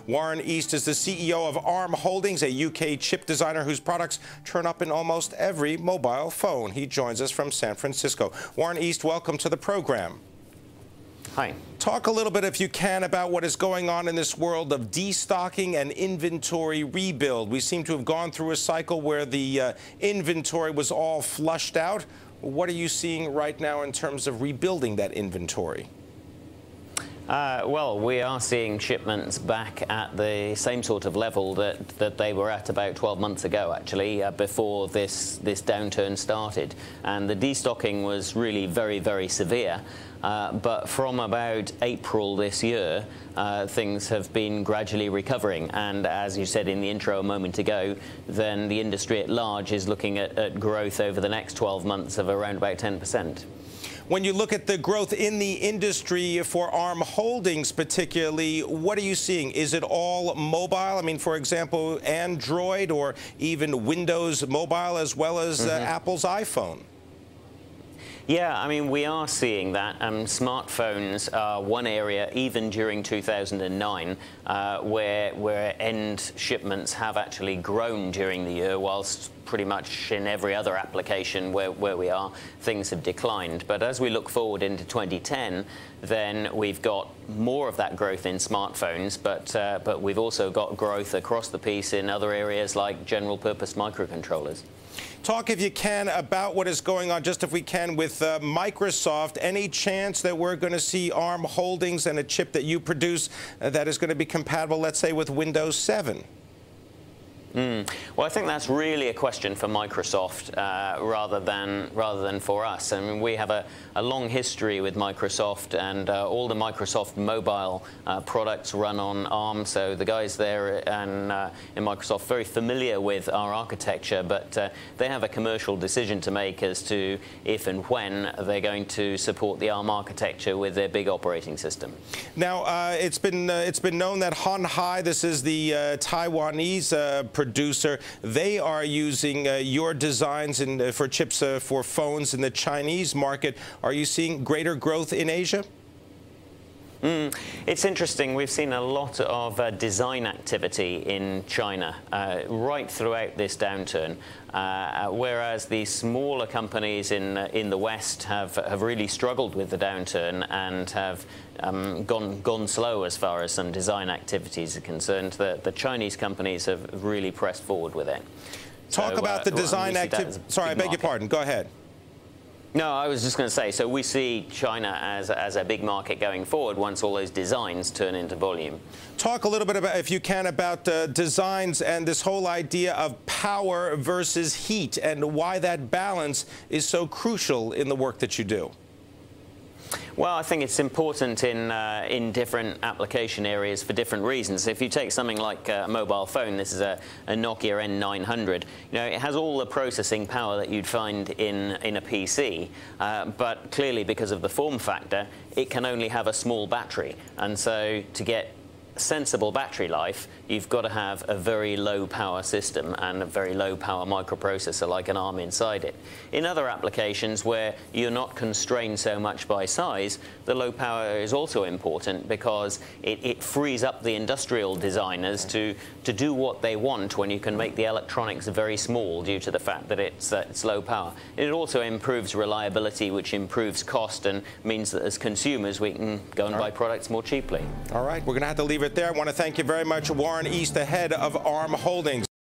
Warren East is the CEO of ARM Holdings, a UK chip designer whose products turn up in almost every mobile phone. He joins us from San Francisco. Warren East, welcome to the program. Hi. Talk a little bit, if you can, about what is going on in this world of destocking and inventory rebuild. We seem to have gone through a cycle where the inventory was all flushed out. What are you seeing right now in terms of rebuilding that inventory? Well, we are seeing shipments back at the same sort of level that they were at about 12 months ago, actually, before this downturn started. And the destocking was really very, very severe. But from about April this year, things have been gradually recovering. And as you said in the intro a moment ago, then the industry at large is looking at growth over the next 12 months of around about 10%. When you look at the growth in the industry for ARM Holdings particularly, what are you seeing? Is it all mobile? I mean, for example, Android or even Windows Mobile as well as Apple's iPhone? Yeah, I mean, we are seeing that. Smartphones are one area, even during 2009, where end shipments have actually grown during the year, whilst pretty much in every other application where we are, things have declined. But as we look forward into 2010, then we've got more of that growth in smartphones, but we've also got growth across the piece in other areas like general-purpose microcontrollers. Talk, if you can, about what is going on, just if we can, with Microsoft. Any chance that we're going to see ARM Holdings and a chip that you produce that is going to be compatible, let's say, with Windows 7? Well, I think that's really a question for Microsoft rather than for us. I mean, we have a long history with Microsoft, and all the Microsoft mobile products run on ARM. So the guys there in Microsoft are very familiar with our architecture, but they have a commercial decision to make as to if and when they're going to support the ARM architecture with their big operating system. Now, it's been known that Hon Hai, this is the Taiwanese producer, they are using your designs for chips for phones in the Chinese market. Are you seeing greater growth in Asia? It's interesting. We've seen a lot of design activity in China right throughout this downturn, whereas the smaller companies in the West have really struggled with the downturn and have gone slow as far as some design activities are concerned. The Chinese companies have really pressed forward with it. Talk about the design activity. Sorry, I beg your pardon. Go ahead. No, I was just going to say, so we see China as a big market going forward once all those designs turn into volume. Talk a little bit about, if you can, about designs and this whole idea of power versus heat and why that balance is so crucial in the work that you do. Well, I think it's important in different application areas for different reasons. If you take something like a mobile phone, this is a Nokia N900. You know, it has all the processing power that you'd find in a PC, but clearly because of the form factor, it can only have a small battery. And so to get sensible battery life, you've got to have a very low power system and a very low power microprocessor like an ARM inside it. In other applications where you're not constrained so much by size, the low power is also important because it frees up the industrial designers to do what they want when you can make the electronics very small due to the fact that it's low power. It also improves reliability, which improves cost and means that as consumers we can go and buy products more cheaply. All right, we're going to have to leave it there. I want to thank you very much, Warren East, the head of ARM Holdings.